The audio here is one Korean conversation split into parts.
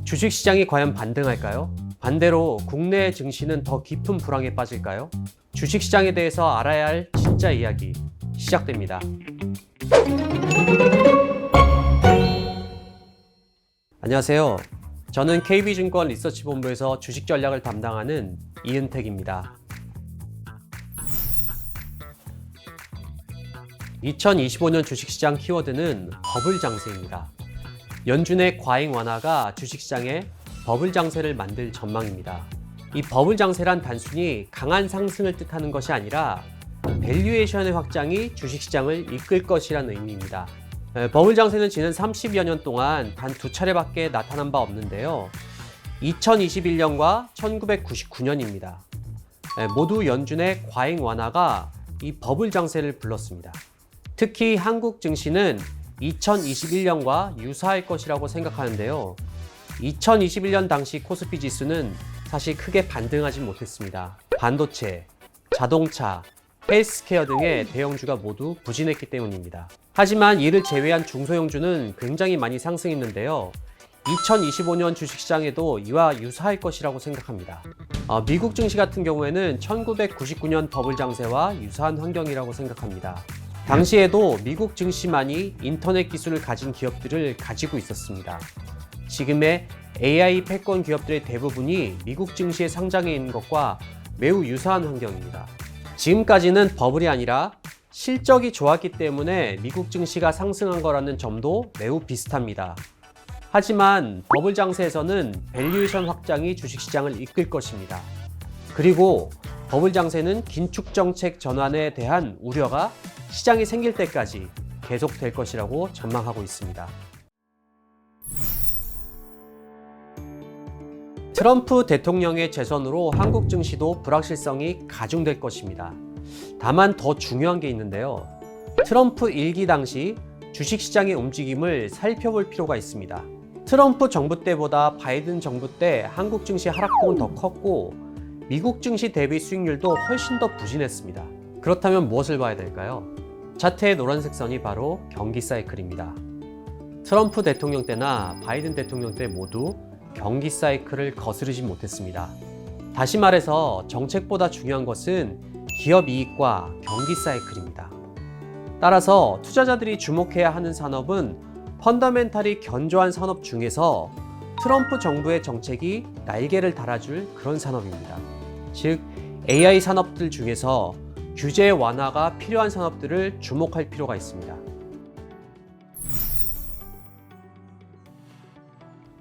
주식시장이 과연 반등할까요? 반대로 국내 증시는 더 깊은 불황에 빠질까요? 주식시장에 대해서 알아야 할 진짜 이야기 시작됩니다. 안녕하세요. 저는 KB증권 리서치본부에서 주식 전략을 담당하는 이은택입니다. 2025년 주식시장 키워드는 버블 장세입니다. 연준의 과잉 완화가 주식시장에 버블 장세를 만들 전망입니다. 이 버블 장세란 단순히 강한 상승을 뜻하는 것이 아니라 밸류에이션의 확장이 주식시장을 이끌 것이라는 의미입니다. 버블 장세는 지난 30여 년 동안 단 두 차례밖에 나타난 바 없는데요. 2021년과 1999년입니다. 모두 연준의 과잉 완화가 이 버블 장세를 불렀습니다. 특히 한국 증시는 2021년과 유사할 것이라고 생각하는데요. 2021년 당시 코스피 지수는 사실 크게 반등하지 못했습니다. 반도체, 자동차, 헬스케어 등의 대형주가 모두 부진했기 때문입니다. 하지만 이를 제외한 중소형주는 굉장히 많이 상승했는데요. 2025년 주식시장에도 이와 유사할 것이라고 생각합니다. 미국 증시 같은 경우에는 1999년 버블 장세와 유사한 환경이라고 생각합니다. 당시에도 미국 증시만이 인터넷 기술을 가진 기업들을 가지고 있었습니다. 지금의 AI 패권 기업들의 대부분이 미국 증시에 상장해 있는 것과 매우 유사한 환경입니다. 지금까지는 버블이 아니라 실적이 좋았기 때문에 미국 증시가 상승한 거라는 점도 매우 비슷합니다. 하지만 버블 장세에서는 밸류에이션 확장이 주식시장을 이끌 것입니다. 그리고 버블 장세는 긴축 정책 전환에 대한 우려가 시장이 생길 때까지 계속될 것이라고 전망하고 있습니다. 트럼프 대통령의 재선으로 한국 증시도 불확실성이 가중될 것입니다. 다만 더 중요한 게 있는데요. 트럼프 1기 당시 주식시장의 움직임을 살펴볼 필요가 있습니다. 트럼프 정부 때보다 바이든 정부 때 한국 증시 하락폭은 더 컸고 미국 증시 대비 수익률도 훨씬 더 부진했습니다. 그렇다면 무엇을 봐야 될까요? 차트의 노란색 선이 바로 경기 사이클입니다. 트럼프 대통령 때나 바이든 대통령 때 모두 경기 사이클을 거스르지 못했습니다. 다시 말해서 정책보다 중요한 것은 기업 이익과 경기 사이클입니다. 따라서 투자자들이 주목해야 하는 산업은 펀더멘탈이 견조한 산업 중에서 트럼프 정부의 정책이 날개를 달아줄 그런 산업입니다. 즉, AI 산업들 중에서 규제 완화가 필요한 산업들을 주목할 필요가 있습니다.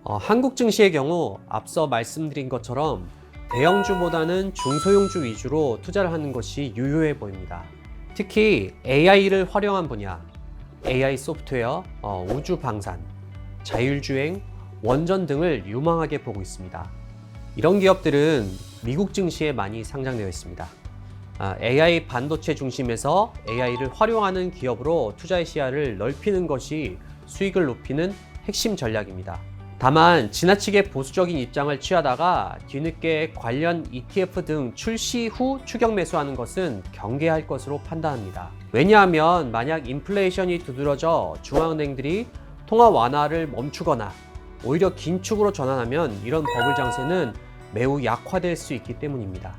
한국 증시의 경우 앞서 말씀드린 것처럼 대형주보다는 중소형주 위주로 투자를 하는 것이 유효해 보입니다. 특히 AI를 활용한 분야, AI 소프트웨어, 우주 방산, 자율주행, 원전 등을 유망하게 보고 있습니다. 이런 기업들은 미국 증시에 많이 상장되어 있습니다. AI 반도체 중심에서 AI를 활용하는 기업으로 투자의 시야를 넓히는 것이 수익을 높이는 핵심 전략입니다. 다만 지나치게 보수적인 입장을 취하다가 뒤늦게 관련 ETF 등 출시 후 추격 매수하는 것은 경계할 것으로 판단합니다. 왜냐하면 만약 인플레이션이 두드러져 중앙은행들이 통화 완화를 멈추거나 오히려 긴축으로 전환하면 이런 버블 장세는 매우 약화될 수 있기 때문입니다.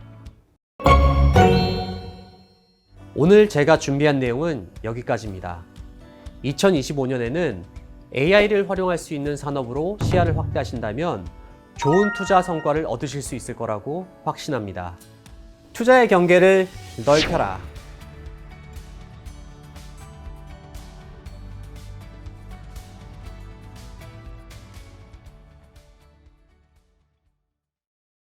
오늘 제가 준비한 내용은 여기까지입니다. 2025년에는 AI를 활용할 수 있는 산업으로 시야를 확대하신다면 좋은 투자 성과를 얻으실 수 있을 거라고 확신합니다. 투자의 경계를 넓혀라.